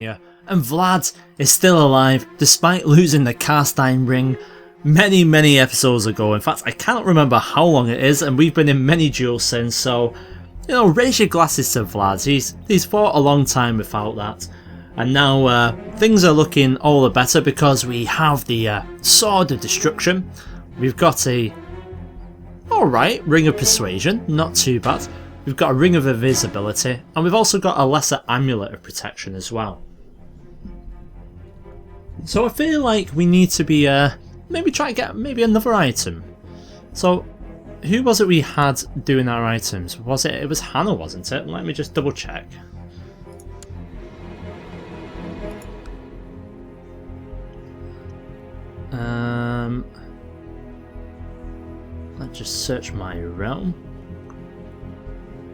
And Vlad is still alive despite losing the Carstein ring many episodes ago. In fact, I cannot remember how long it is, and we've been in many duels since, so you know, raise your glasses to Vlad. He's fought a long time without that. And now things are looking all the better because we have the Sword of Destruction. We've got a alright Ring of Persuasion, not too bad. We've got a Ring of Invisibility, and we've also got a lesser Amulet of Protection as well. So I feel like we need to be maybe try to get maybe another item. So who was it we had doing our items? Was it was Hannah, wasn't it? Let me just double check. Let's just search my realm.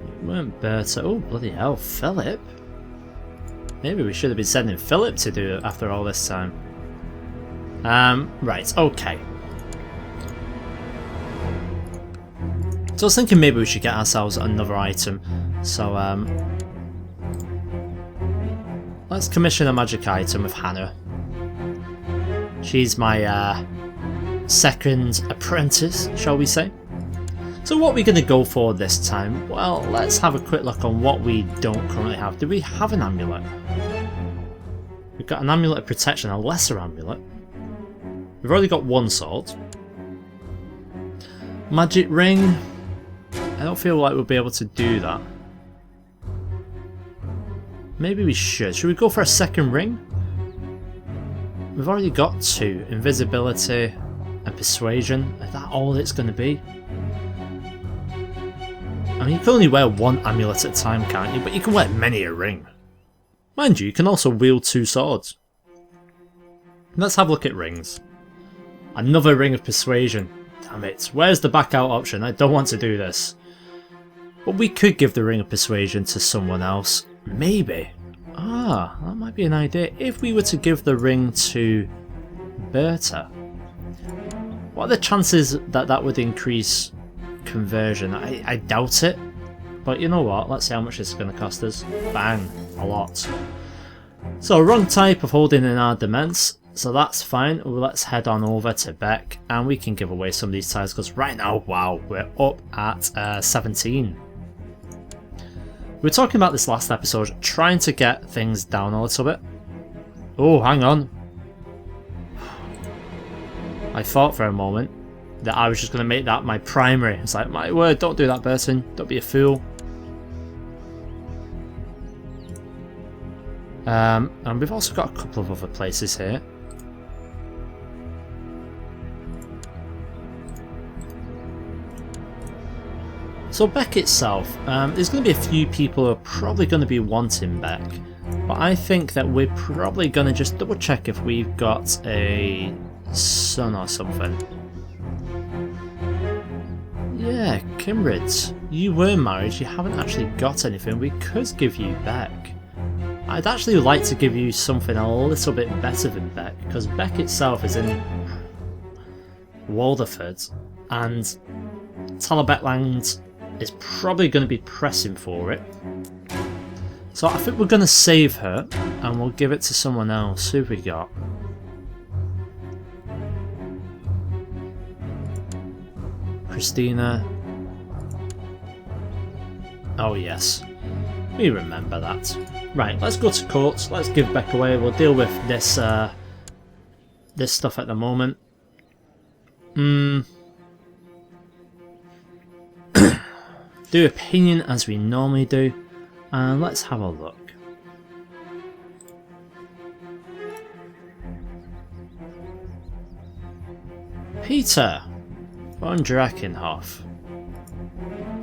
It weren't Berta. Oh bloody hell, Philip. Maybe we should have been sending Philip to do it after all this time. Right, okay. So I was thinking maybe we should get ourselves another item. So let's commission a magic item with Hannah. She's my second apprentice, shall we say. So what are we going to go for this time? Well, let's have a quick look on what we don't currently have. Do we have an amulet? We've got an amulet of protection, a lesser amulet. We've already got one sword. Magic ring. I don't feel like we'll be able to do that. Maybe we should. Should we go for a second ring? We've already got two. Invisibility and Persuasion. Is that all it's going to be? I mean, you can only wear one amulet at a time, can't you? But you can wear many a ring. Mind you, you can also wield two swords. Let's have a look at rings. Another Ring of Persuasion. Damn it. Where's the back out option? I don't want to do this. But we could give the Ring of Persuasion to someone else. Maybe. Ah, that might be an idea. If we were to give the ring to Berta. What are the chances that that would increase conversion? I doubt it. But you know what? Let's see how much this is going to cost us. Bang. A lot. So, wrong type of holding in our dements. So that's fine. Well, let's head on over to Beck and we can give away some of these tiles because right now, wow, we're up at 17. We were talking about this last episode, trying to get things down a little bit. Oh, hang on. I thought for a moment that I was just going to make that my primary. It's like, my word, don't do that, Burton. Don't be a fool. And we've also got a couple of other places here. So Beck itself, there's going to be a few people who are probably going to be wanting Beck. But I think that we're probably going to just double check if we've got a son or something. Yeah, Kimrid, you were married, you haven't actually got anything. We could give you Beck. I'd actually like to give you something a little bit better than Beck, because Beck itself is in Walderford, and Talabetland is probably going to be pressing for it. So I think we're going to save her, and we'll give it to someone else. Who have we got? Christina. Oh yes, we remember that. Right, let's go to court. Let's give Beck away. We'll deal with this this stuff at the moment. Do opinion as we normally do, and let's have a look. Peter von Drakenhoff.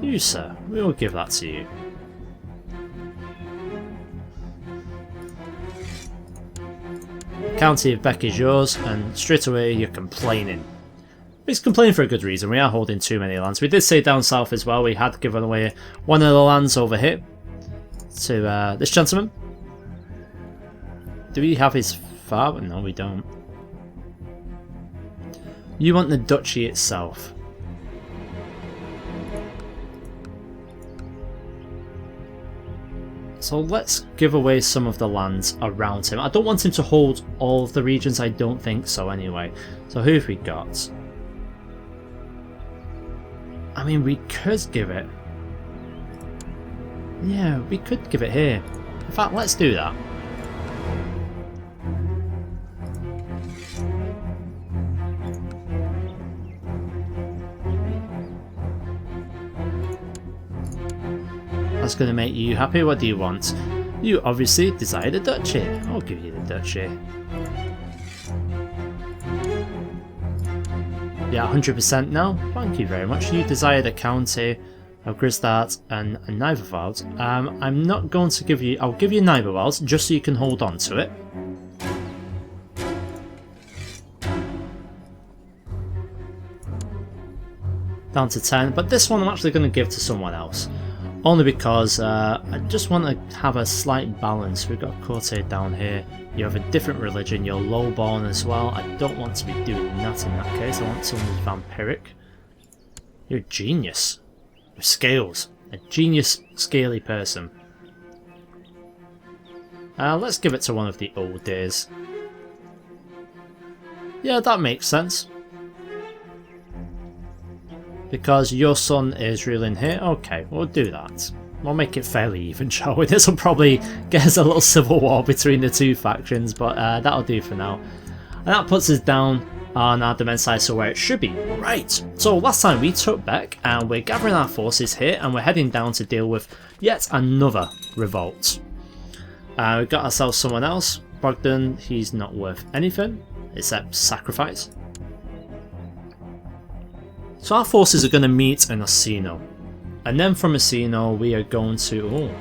You, sir, we will give that to you. County of Beck is yours, and straight away you're complaining. He's complaining for a good reason. We are holding too many lands. We did say down south as well, we had given away one of the lands over here to this gentleman. Do we have his father? No, we don't. You want the duchy itself. So let's give away some of the lands around him. I don't want him to hold all of the regions, I don't think so anyway. So who have we got? I mean, we could give it... Yeah, we could give it here. In fact, let's do that. That's going to make you happy. What do you want? You obviously desire the duchy. I'll give you the duchy. Yeah, 100% now. Thank you very much. You desire the county of Grisdart and Niverwald. I'm not going to give you... I'll give you Niverwald just so you can hold on to it. Down to 10. But this one I'm actually going to give to someone else. Only because I just want to have a slight balance. We've got Corte down here. You have a different religion. You're lowborn as well. I don't want to be doing that in that case. I want someone who's vampiric. You're a genius. With scales. A genius scaly person. Let's give it to one of the old days. Yeah, that makes sense. Because your son is ruling here? Okay, we'll do that. We'll make it fairly even, shall we? This will probably get us a little civil war between the two factions, but that'll do for now. And that puts us down on our domain size, so where it should be. Right, so last time we took back, and we're gathering our forces here, and we're heading down to deal with yet another revolt. We've got ourselves someone else. Bogdan, he's not worth anything, except sacrifice. So our forces are going to meet in Orsino. And then from Orsino we are going to... Oh.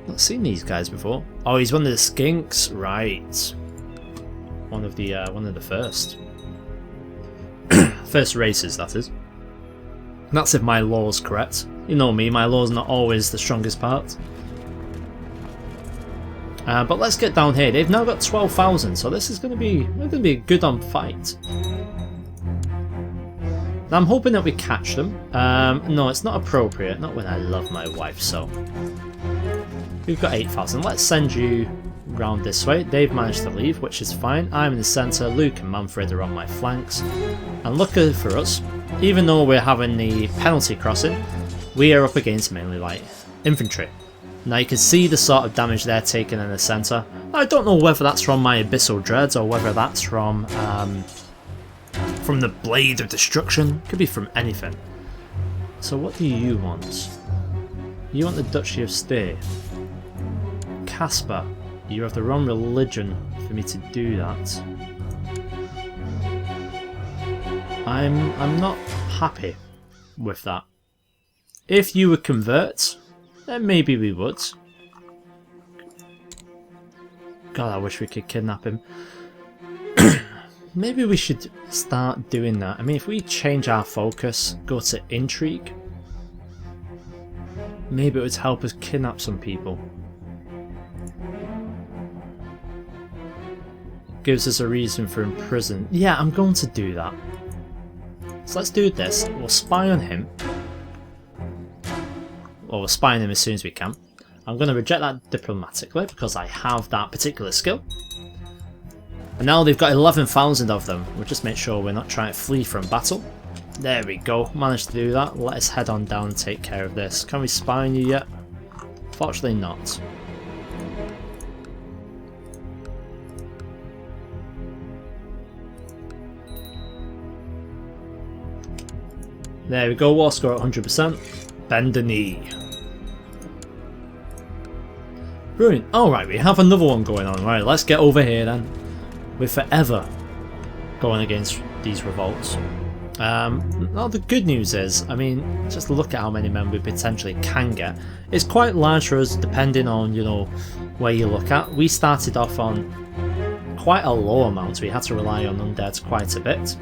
Not seen these guys before. Oh, he's one of the skinks, right. One of the first. First races, that is. That's if my law's correct. You know me, my law's not always the strongest part. But let's get down here. They've now got 12,000, so this is going to be a good on fight. Now, I'm hoping that we catch them. No, it's not appropriate. Not when I love my wife. So we've got 8,000. Let's send you round this way. They've managed to leave, which is fine. I'm in the centre. Luke and Manfred are on my flanks. And luckily for us, even though we're having the penalty crossing, we are up against mainly light infantry. Now you can see the sort of damage they're taking in the centre. I don't know whether that's from my Abyssal Dreads or whether that's from the Blade of Destruction. Could be from anything. So what do you want? You want the Duchy of Steyr. Caspar, you have the wrong religion for me to do that. I'm not happy with that. If you would convert, then maybe we would. God, I wish we could kidnap him. Maybe we should start doing that. I mean, if we change our focus, go to intrigue, maybe it would help us kidnap some people. Gives us a reason for imprison. Yeah, I'm going to do that. So let's do this. We'll spy on him. Or we'll spy on him as soon as we can. I'm going to reject that diplomatically because I have that particular skill. And now they've got 11,000 of them. We'll just make sure we're not trying to flee from battle. There we go. Managed to do that. Let us head on down and take care of this. Can we spy on you yet? Fortunately not. There we go. War score at 100%. Bend the knee. Brilliant. Alright, we have another one going on. Right, let's get over here then. We're forever going against these revolts. Well, the good news is, I mean, just look at how many men we potentially can get. It's quite large for us depending on, you know, where you look at. We started off on quite a low amount. We had to rely on undeads quite a bit.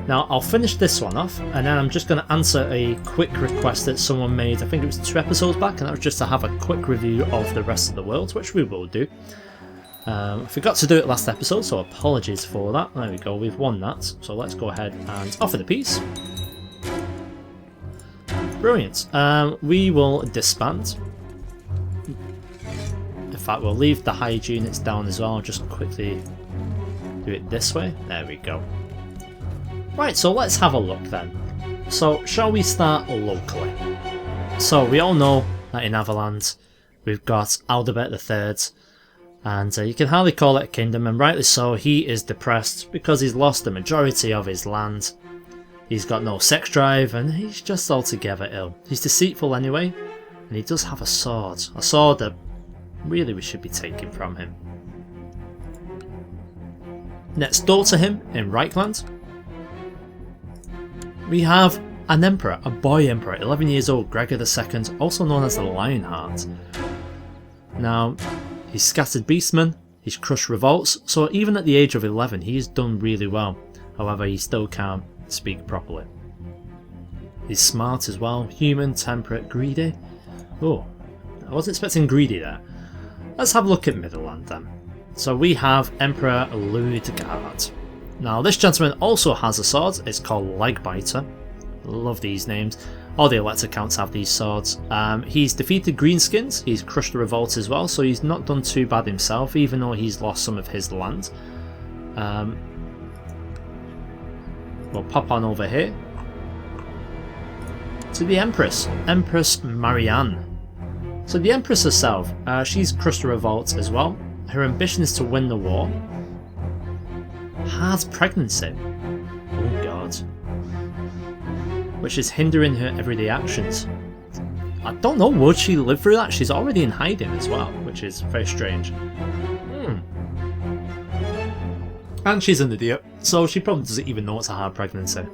Now, I'll finish this one off, and then I'm just going to answer a quick request that someone made, I think it was 2 episodes back, and that was just to have a quick review of the rest of the world, which we will do. I forgot to do it last episode, so apologies for that. There we go, we've won that, so let's go ahead and offer the peace. Brilliant. We will disband. In fact, we'll leave the hired units down as well. Just quickly do it this way. There we go. Right, so let's have a look then. So, shall we start locally? So, we all know that in Averland we've got Aldebert III, and you can hardly call it a kingdom, and rightly so. He is depressed because he's lost the majority of his land. He's got no sex drive, and he's just altogether ill. He's deceitful anyway, and he does have a sword that really we should be taking from him. Next door to him, in Reichland, we have an emperor, a boy emperor, 11 years old, Gregor II, also known as the Lionheart. Now, he's scattered beastmen, he's crushed revolts, so even at the age of 11 he's done really well. However, he still can't speak properly. He's smart as well, human, temperate, greedy. Oh, I wasn't expecting greedy there. Let's have a look at Midland then. So we have Emperor Ludegaard. Now this gentleman also has a sword, it's called Legbiter. Love these names. All the Elector counts have these swords. He's defeated Greenskins, he's crushed the revolt as well, so he's not done too bad himself, even though he's lost some of his land. We'll pop on over here to the Empress, Empress Marianne. So the Empress herself, she's crushed the revolt as well. Her ambition is to win the war. Has pregnancy. Oh god. Which is hindering her everyday actions. I don't know, would she live through that? She's already in hiding as well, which is very strange. And she's an idiot, so she probably doesn't even know it's a hard pregnancy.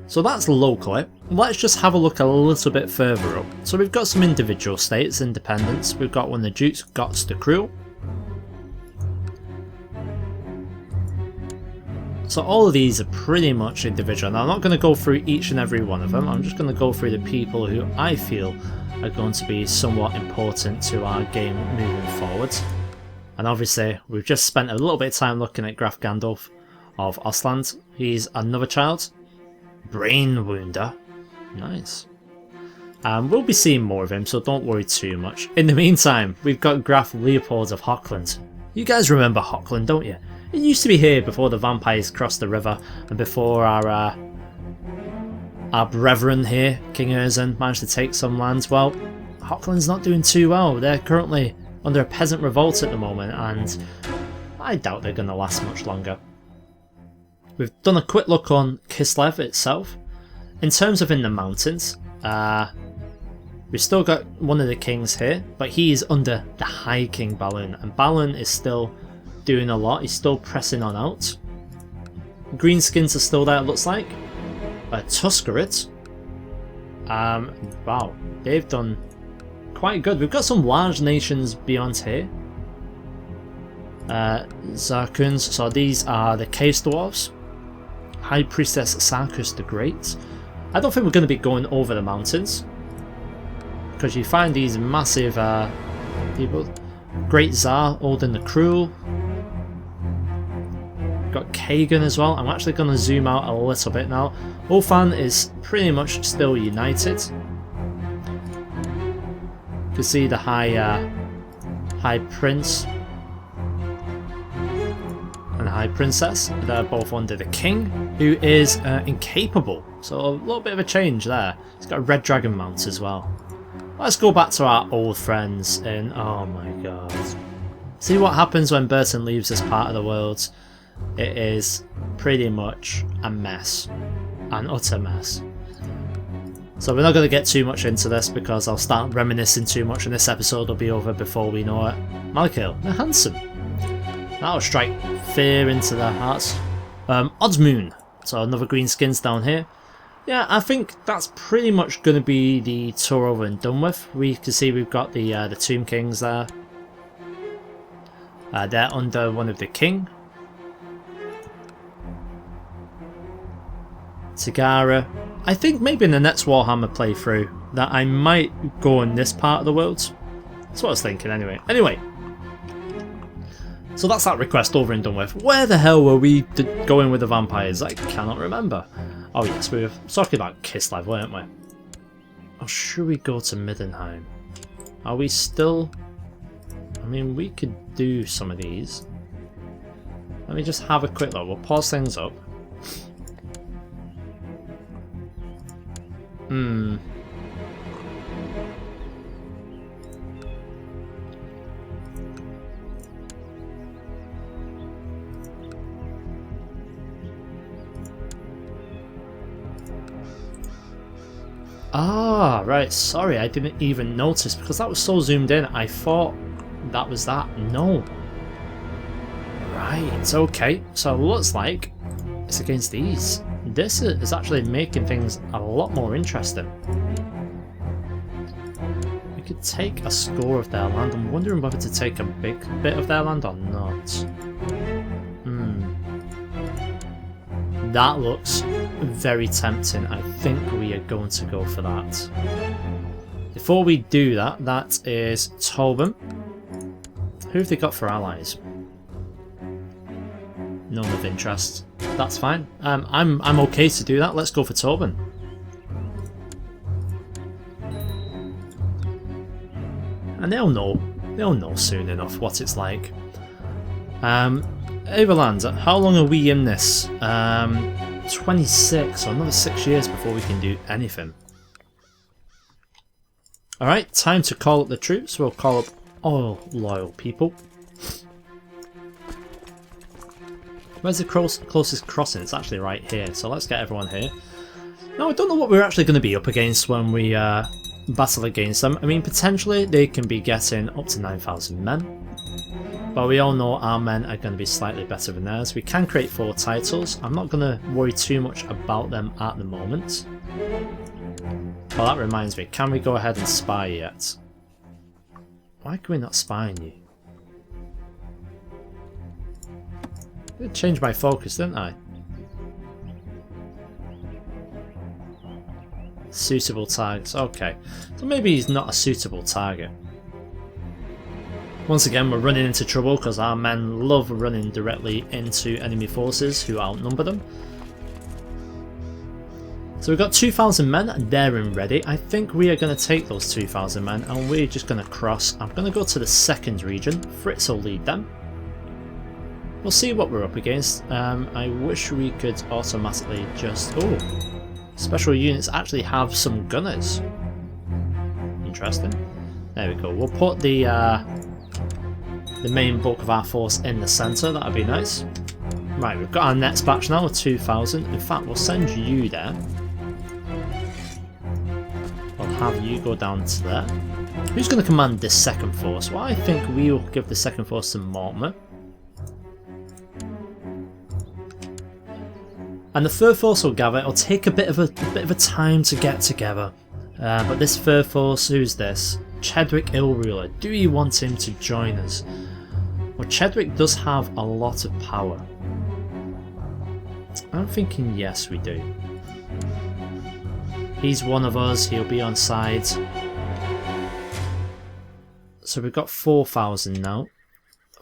So that's locally. Let's just have a look a little bit further up. So we've got some individual states, independence. We've got one of the Dukes, Gots the Cruel. So all of these are pretty much individual. Now I'm not going to go through each and every one of them. I'm just going to go through the people who I feel are going to be somewhat important to our game moving forward. And obviously we've just spent a little bit of time looking at Graf Gandalf of Ostland. He's another child. Brain Wounder. Nice. We'll be seeing more of him, so don't worry too much. In the meantime, we've got Graf Leopold of Hochland. You guys remember Hochland, don't you? It used to be here before the vampires crossed the river and before our brethren here, King Erzin, managed to take some lands. Well, Hochland's not doing too well. They're currently under a peasant revolt at the moment, and I doubt they're going to last much longer. We've done a quick look on Kislev itself. In terms of in the mountains, we've still got one of the kings here, but he's under the High King Balin, and Balin is still doing a lot. He's still pressing on out. Greenskins are still there, it looks like. Tuscarid. Wow, they've done quite good. We've got some large nations beyond here. Zarkuns, so these are the Cave Dwarves. High Priestess Sarkus the Great. I don't think we're going to be going over the mountains, because you find these massive people. Great Tsar, Odin the Cruel. Got Kagan as well. I'm actually going to zoom out a little bit now. Ulfan is pretty much still united. You can see the High Prince and the High Princess. They're both under the King, who is incapable. So a little bit of a change there. He's got a red dragon mount as well. Let's go back to our old friends in... oh my god. See what happens when Burton leaves this part of the world. It is pretty much a mess. An utter mess. So we're not going to get too much into this because I'll start reminiscing too much and this episode will be over before we know it. Malakil, they're handsome. That'll strike fear into their hearts. Oddsmoon. So another green skins down here. Yeah, I think that's pretty much going to be the tour over and done with. We can see we've got the Tomb Kings there. They're under one of the King. Tagara. I think maybe in the next Warhammer playthrough that I might go in this part of the world. That's what I was thinking anyway. So that's that request over and done with. Where the hell were we going with the vampires? I cannot remember. Oh yes, we were talking about Kislev, weren't we? Or should we go to Middenheim? Are we still... I mean, we could do some of these. Let me just have a quick look. We'll pause things up. Ah, right, sorry, I didn't even notice because that was so zoomed in. I thought that was that. No. Right, okay. So it looks like it's against these. This is actually making things a lot more interesting. We could take a score of their land. I'm wondering whether to take a big bit of their land or not. That looks very tempting. I think we are going to go for that. Before we do that, that is Tobin. Who have they got for allies? None of interest. That's fine. I'm okay to do that. Let's go for Tobin. And they'll know soon enough what it's like. Overland, how long are we in this? 26, so another 6 years before we can do anything. Alright, time to call up the troops. We'll call up all loyal people. Where's the closest crossing? It's actually right here, so let's get everyone here. Now, I don't know what we're actually going to be up against when we battle against them. I mean, potentially they can be getting up to 9,000 men. But we all know our men are going to be slightly better than theirs. We can create 4 titles. I'm not going to worry too much about them at the moment. Well, that reminds me. Can we go ahead and spy yet? Why can we not spy on you? I did change my focus, didn't I? Suitable targets. Okay. So maybe he's not a suitable target. Once again, we're running into trouble because our men love running directly into enemy forces who outnumber them. So we've got 2,000 men there and ready. I think we are going to take those 2,000 men and we're just going to cross. I'm going to go to the second region. Fritz will lead them. We'll see what we're up against. I wish we could automatically just... Oh! Special units actually have some gunners. Interesting. There we go. We'll put the main bulk of our force in the centre. That'd be nice. Right, we've got our next batch now with 2,000. In fact, we'll send you there. We'll have you go down to there. Who's going to command this second force? Well, I think we will give the second force to Mortimer. And the third force will gather. It'll take a bit of a time to get together. But this third force, who's this? Chedwick Illruler. Do you want him to join us? Well, Chedwick does have a lot of power. I'm thinking yes, we do. He's one of us. He'll be on side. So we've got 4,000 now.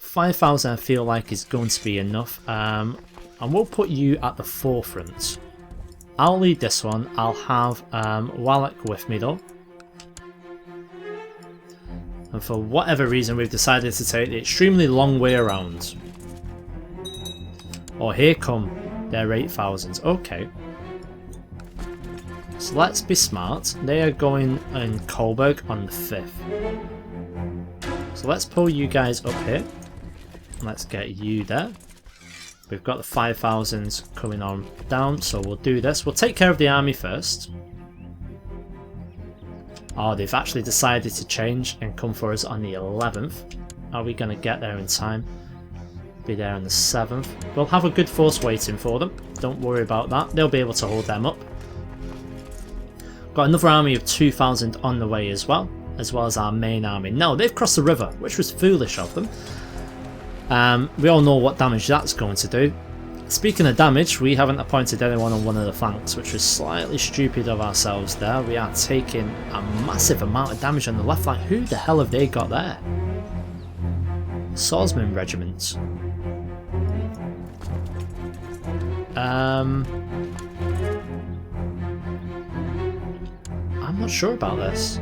5,000 I feel like is going to be enough. And we'll put you at the forefront. I'll lead this one. I'll have Wallach with me though. And for whatever reason we've decided to take the extremely long way around. Oh, here come their 8,000s. Okay. So let's be smart. They are going in Coburg on the 5th. So let's pull you guys up here. Let's get you there. We've got the 5,000s coming on down, so we'll do this. We'll take care of the army first. Oh, they've actually decided to change and come for us on the 11th. Are we going to get there in time? Be there on the 7th. We'll have a good force waiting for them. Don't worry about that. They'll be able to hold them up. Got another army of 2,000 on the way as well as our main army. No, they've crossed the river, which was foolish of them. We all know what damage that's going to do. Speaking of damage, we haven't appointed anyone on one of the flanks, which was slightly stupid of ourselves there. We are taking a massive amount of damage on the left flank. Who the hell have they got there? Swordsman Regiment. I'm I'm not sure about this.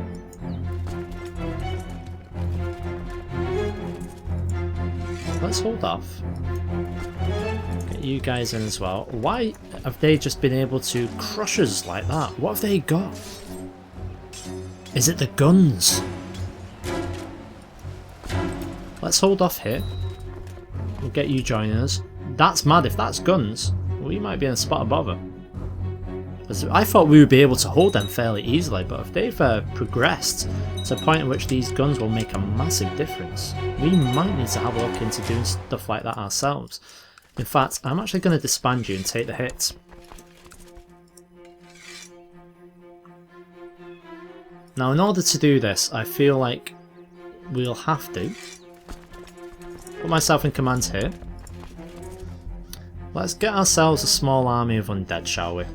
Let's hold off. Get you guys in as well. Why have they just been able to crush us like that? What have they got? Is it the guns? Let's hold off here. We'll get you joining us. That's mad. If that's guns, we might be in a spot of bother. I thought we would be able to hold them fairly easily, but if they've progressed to a point at which these guns will make a massive difference, we might need to have a look into doing stuff like that ourselves. In fact, I'm actually going to disband you and take the hit. Now, in order to do this, I feel like we'll have to put myself in command here. Let's get ourselves a small army of undead, shall we?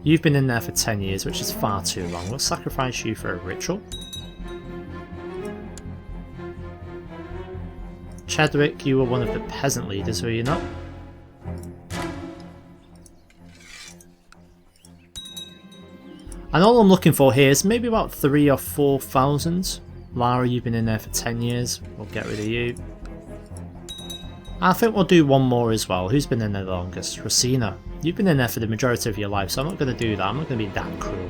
You've been in there for 10 years, which is far too long. We'll sacrifice you for a ritual. Chadwick, you were one of the peasant leaders, were you not? And all I'm looking for here is maybe about 3,000 or 4,000. Lara, you've been in there for 10 years. We'll get rid of you. I think we'll do one more as well. Who's been in there the longest? Rosina. You've been in there for the majority of your life, so I'm not going to do that. I'm not going to be that cruel.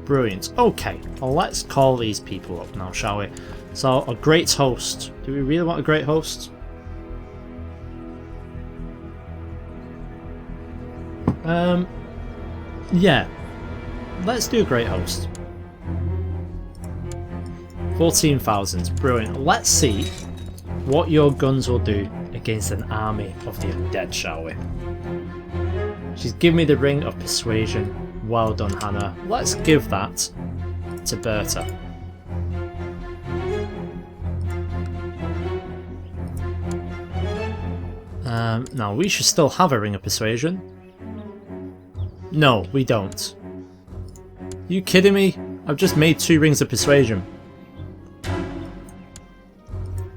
Brilliant. Okay, well, let's call these people up now, shall we? So, a great host. Do we really want a great host? Yeah. Let's do a great host. 14,000. Brilliant. Let's see what your guns will do against an army of the undead, shall we? She's given me the Ring of Persuasion. Well done, Hannah. Let's give that to Berta. Now, we should still have a Ring of Persuasion. No, we don't. You kidding me? I've just made 2 Rings of Persuasion.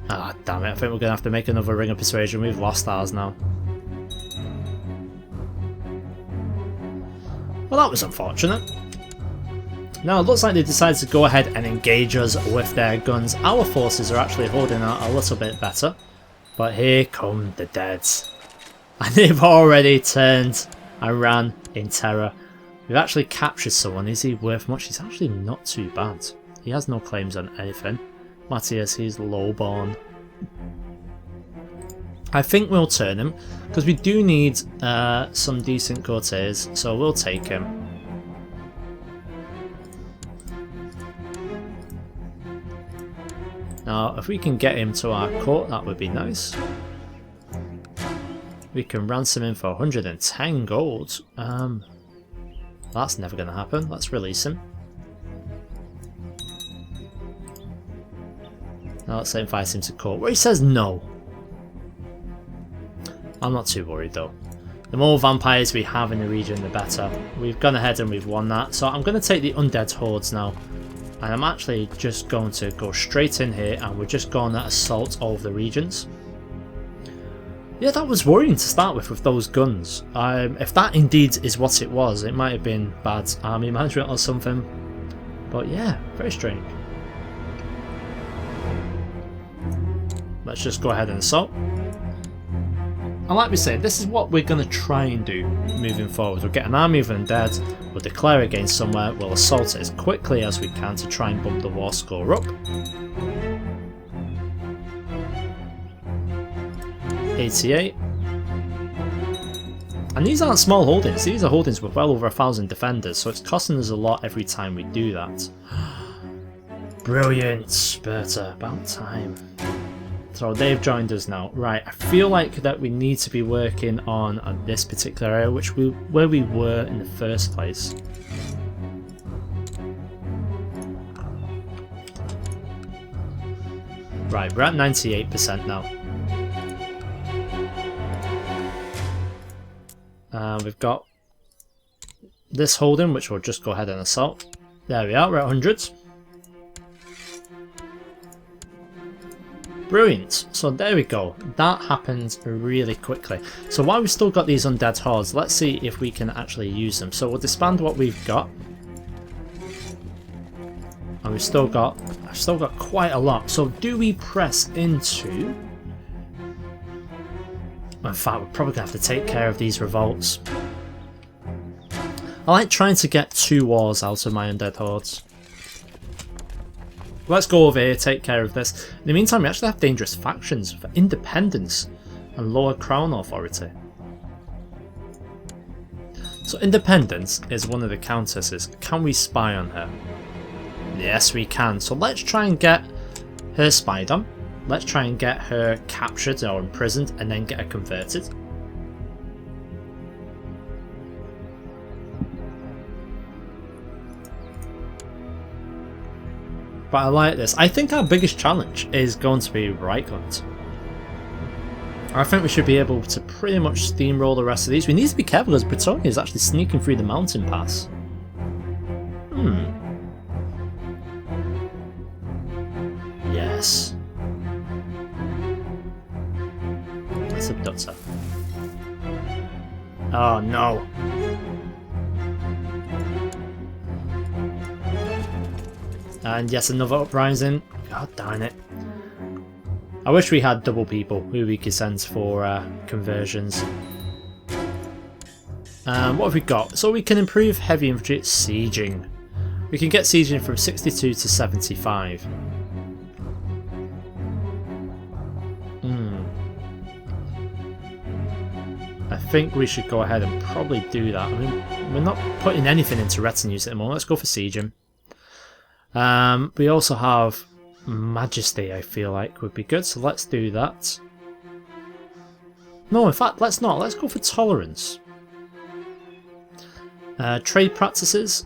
Ah, damn it. I think we're going to have to make another Ring of Persuasion. We've lost ours now. Well, that was unfortunate. Now, it looks like they decided to go ahead and engage us with their guns. Our forces are actually holding out a little bit better. But here come the deads. And they've already turned and ran in terror. We've actually captured someone. Is he worth much? He's actually not too bad. He has no claims on anything. Matthias, he's lowborn. I think we'll turn him, because we do need some decent courtiers, so we'll take him. Now, if we can get him to our court, that would be nice. We can ransom him for 110 gold. That's never going to happen. Let's release him. Now let's invite him to court, where he says no. I'm not too worried though. The more vampires we have in the region, the better. We've gone ahead and we've won that. So I'm going to take the undead hordes now. And I'm actually just going to go straight in here and we're just going to assault all of the regions. Yeah, that was worrying to start with those guns. If that indeed is what it was, it might have been bad army management or something. But yeah, very strange. Let's just go ahead and assault. And like we said, this is what we're going to try and do moving forward. We'll get an army of undead, we'll declare against somewhere, we'll assault it as quickly as we can to try and bump the war score up. 88. And these aren't small holdings, these are holdings with well over 1,000 defenders, so it's costing us a lot every time we do that. Brilliant, Berta, about time. So they've joined us now. Right, I feel like that we need to be working on this particular area, where we were in the first place. Right, we're at 98% now. We've got this holding, which we'll just go ahead and assault. There we are, we're at 100. Brilliant. So there we go. That happened really quickly. So while we've still got these undead hordes, let's see if we can actually use them. So we'll disband what we've got. And I've still got quite a lot. So do we press into... In fact, we're probably going to have to take care of these revolts. I like trying to get 2 wars out of my undead hordes. Let's go over here, take care of this. In the meantime, we actually have dangerous factions for independence and lower crown authority. So independence is one of the countesses. Can we spy on her? Yes, we can. So let's try and get her spied on. Let's try and get her captured or imprisoned and then get her converted. But I like this. I think our biggest challenge is going to be Reichland. I think we should be able to pretty much steamroll the rest of these. We need to be careful because Bretonia is actually sneaking through the mountain pass. Yes. Let's abduct her. Oh no. And yes, another uprising. God darn it. I wish we had double people who we could send for conversions. What have we got? So we can improve heavy infantry sieging. We can get sieging from 62 to 75. I think we should go ahead and probably do that. I mean, we're not putting anything into retinues at the moment. Let's go for sieging. We also have Majesty, I feel like would be good, so let's do that. No, in fact, let's not. Let's go for tolerance. Trade practices.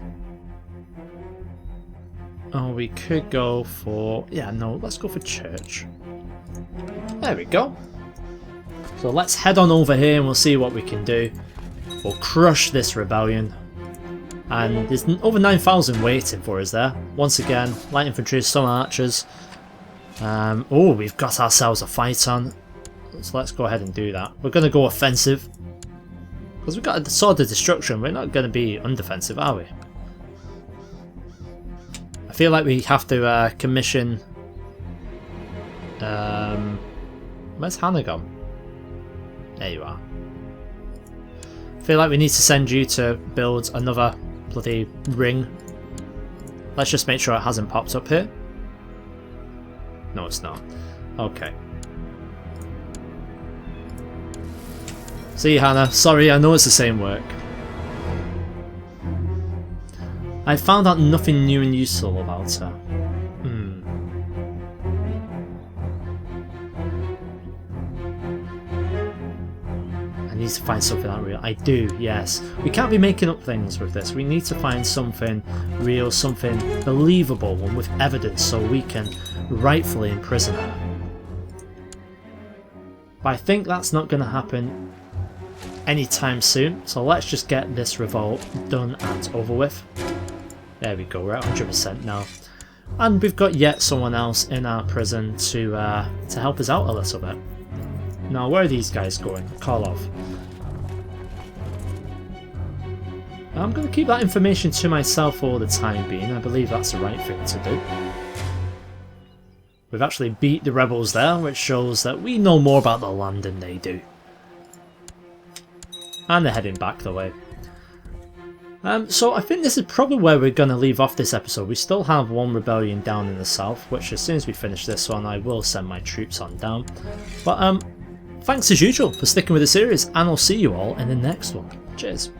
Oh, we could go for... Yeah, no, let's go for church. There we go. So let's head on over here and we'll see what we can do. We'll crush this rebellion. And there's over 9,000 waiting for us there. Once again, light infantry, some archers. Oh, we've got ourselves a fight on. So let's go ahead and do that. We're going to go offensive. Because we've got a sword of destruction. We're not going to be undefensive, are we? I feel like we have to commission... where's Hannah gone? There you are. I feel like we need to send you to build another bloody ring. Let's just make sure it hasn't popped up here. No, it's not. Okay. See, Hannah. Sorry, I know it's the same work. I found out nothing new and useful about her. I need to find something unreal. I do, yes. We can't be making up things with this. We need to find something real, something believable, and with evidence so we can rightfully imprison her. But I think that's not going to happen anytime soon, so let's just get this revolt done and over with. There we go, we're at 100% now. And we've got yet someone else in our prison to help us out a little bit. Now, where are these guys going? Call off. I'm going to keep that information to myself for the time being. I believe that's the right thing to do. We've actually beat the rebels there, which shows that we know more about the land than they do. And they're heading back the way. So I think this is probably where we're going to leave off this episode. We still have one rebellion down in the south, which as soon as we finish this one, I will send my troops on down. But thanks as usual for sticking with the series, and I'll see you all in the next one. Cheers.